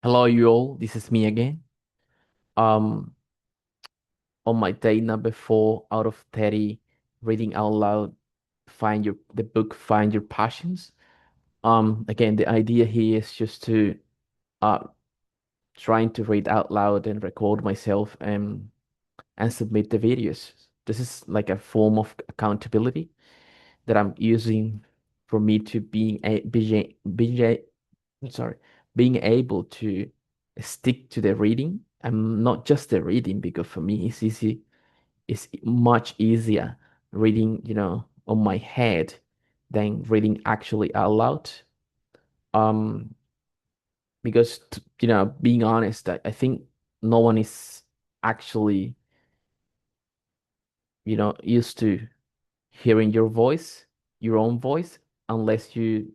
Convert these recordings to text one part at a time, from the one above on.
Hello, you all. This is me again. Um, on my day number 4 out of 30, reading out loud, the book, Find Your Passions. Again, the idea here is just to uh trying to read out loud and record myself and submit the videos. This is like a form of accountability that I'm using for me to sorry, being able to stick to the reading and not just the reading, because for me it's much easier reading, on my head than reading actually out loud. Um, because being honest, I think no one is actually, used to hearing your own voice, unless you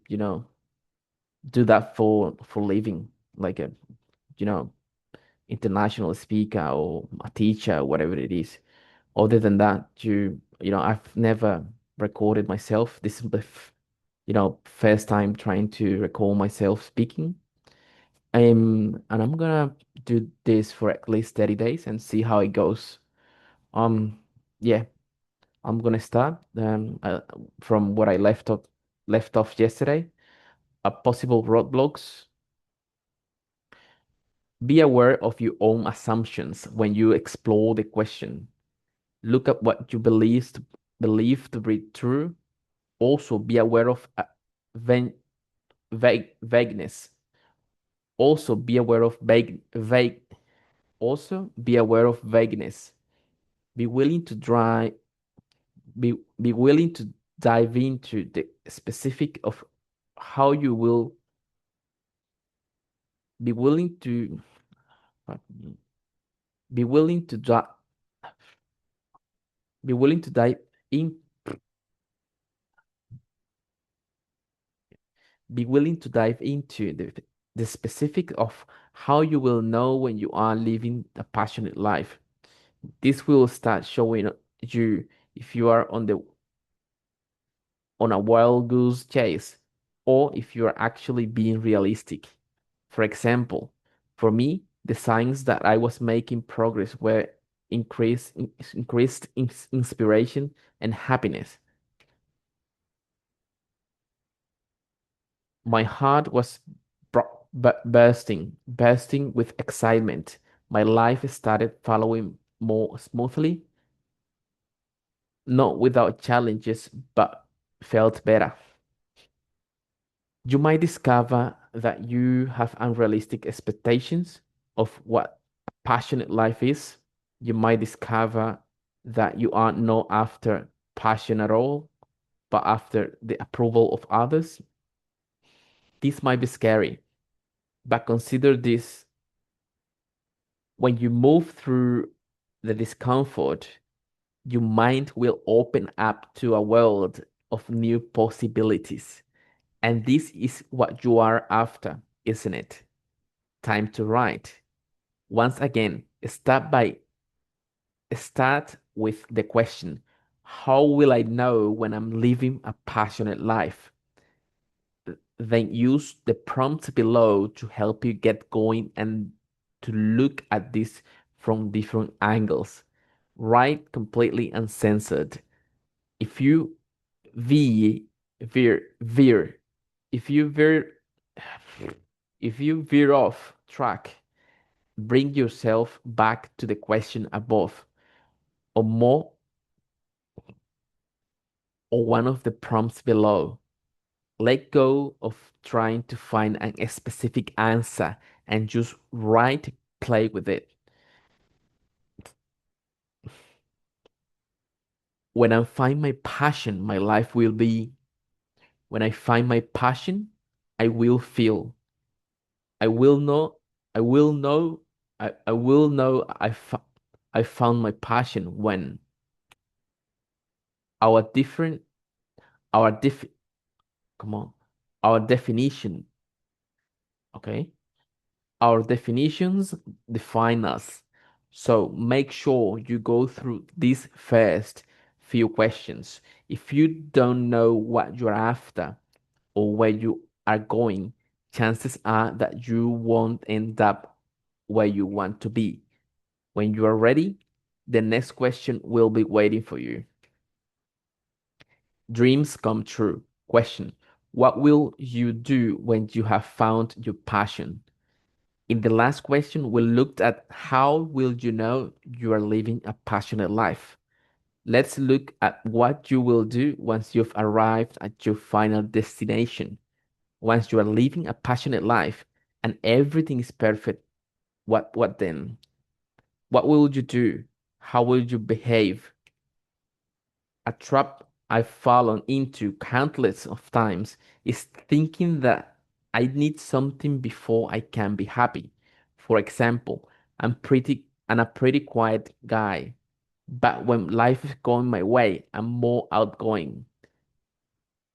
do that for living, like a, you know, international speaker or a teacher, whatever it is. Other than that, I've never recorded myself. This is the first time trying to record myself speaking. And I'm gonna do this for at least 30 days and see how it goes. Um, yeah, I'm gonna start from what I left off yesterday. Possible roadblocks. Be aware of your own assumptions when you explore the question. Look at what you believe to be true. Also, be aware of vagueness. Also, be aware of vague. Also, be aware of vagueness. Be willing to try. Be willing to dive into the specific of how you will. Be willing to. Be willing to Be willing to dive in. Be willing to dive into the specific of how you will know when you are living a passionate life. This will start showing you if you are on a wild goose chase, or if you are actually being realistic. For example, for me, the signs that I was making progress were increased inspiration and happiness. My heart was bursting with excitement. My life started following more smoothly, not without challenges, but felt better. You might discover that you have unrealistic expectations of what a passionate life is. You might discover that you are not after passion at all, but after the approval of others. This might be scary, but consider this: when you move through the discomfort, your mind will open up to a world of new possibilities. And this is what you are after, isn't it? Time to write. Once again, start with the question: how will I know when I'm living a passionate life? Then use the prompts below to help you get going and to look at this from different angles. Write completely uncensored. If you ve veer, if you veer if you veer off track, bring yourself back to the question above, or more, or one of the prompts below. Let go of trying to find a specific answer and just write, play with it. When I find my passion, my life will be. When I find my passion, I will feel. I will know. I will know. I will know I found my passion when our different our diff come on our definition, okay, our definitions define us. So make sure you go through these first few questions. If you don't know what you're after or where you are going, chances are that you won't end up where you want to be. When you are ready, the next question will be waiting for you. Dreams come true. Question: what will you do when you have found your passion? In the last question, we looked at how will you know you are living a passionate life. Let's look at what you will do once you've arrived at your final destination. Once you are living a passionate life and everything is perfect, what then? What will you do? How will you behave? A trap I've fallen into countless of times is thinking that I need something before I can be happy. For example, I'm a pretty quiet guy, but when life is going my way, I'm more outgoing,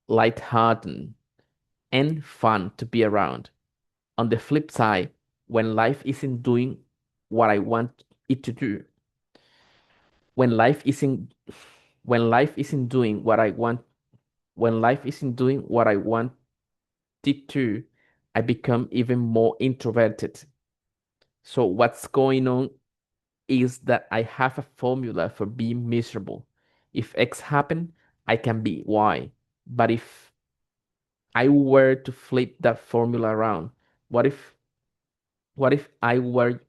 lighthearted, and fun to be around. On the flip side, when life isn't doing what I want it to do, when life isn't when life isn't doing what I want when life isn't doing what I want it to, I become even more introverted. So what's going on is that I have a formula for being miserable. If X happen, I can be Y. But if I were to flip that formula around, what if what if I were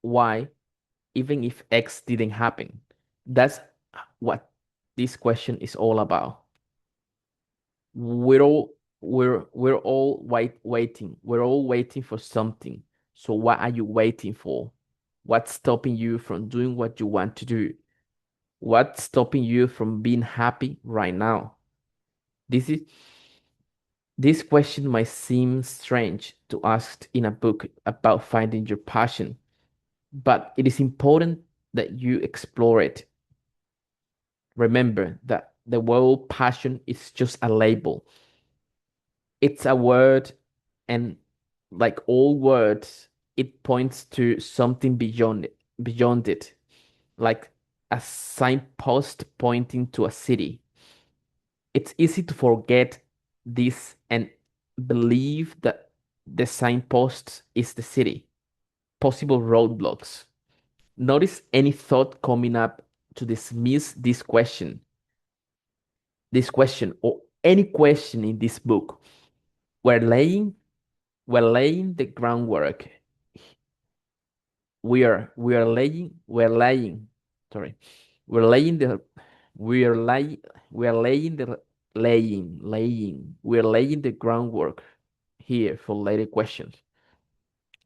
Y even if X didn't happen? That's what this question is all about. We're all waiting. We're all waiting for something. So what are you waiting for? What's stopping you from doing what you want to do? What's stopping you from being happy right now? This is this question might seem strange to ask in a book about finding your passion, but it is important that you explore it. Remember that the word passion is just a label. It's a word, and like all words, it points to something beyond it, like a signpost pointing to a city. It's easy to forget this and believe that the signpost is the city. Possible roadblocks. Notice any thought coming up to dismiss this question, or any question in this book. We're laying we're laying the groundwork. We're laying sorry. We're laying the we're laying we're laying the laying we're laying the groundwork here for later questions.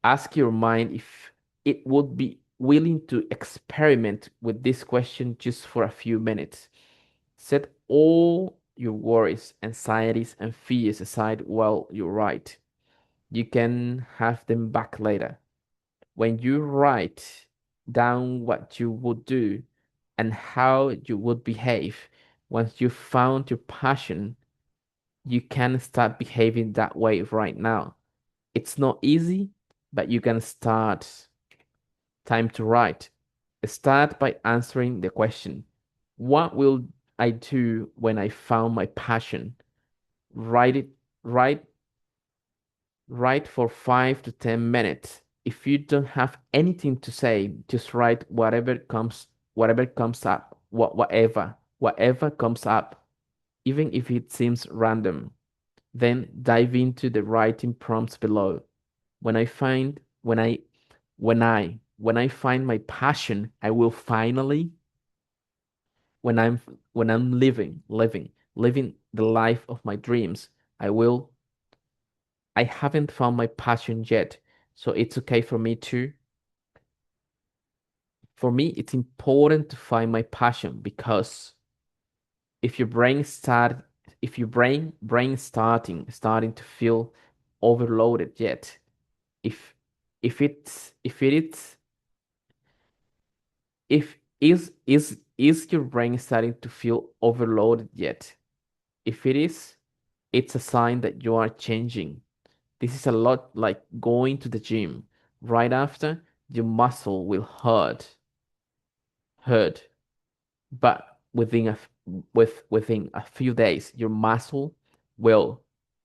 Ask your mind if it would be willing to experiment with this question just for a few minutes. Set all your worries, anxieties, and fears aside while you write. You can have them back later. When you write down what you would do and how you would behave, once you found your passion, you can start behaving that way right now. It's not easy, but you can start. Time to write. Start by answering the question: what will I do when I found my passion? Write it, write, write for 5 to 10 minutes. If you don't have anything to say, just write whatever comes up, whatever comes up, even if it seems random. Then dive into the writing prompts below. When I find when I find my passion, I will finally when I'm living the life of my dreams, I will I haven't found my passion yet. So it's okay for me to for me it's important to find my passion, because if your brain start if your brain starting to feel overloaded yet, if if it is if is your brain starting to feel overloaded yet? If it is, it's a sign that you are changing. This is a lot like going to the gym. Right after, your muscle will hurt, but within a few days, your muscle will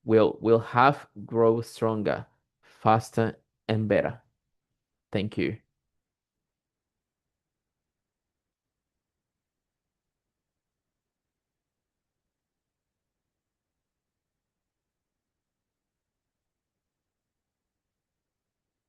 will have grow stronger, faster, and better. Thank you.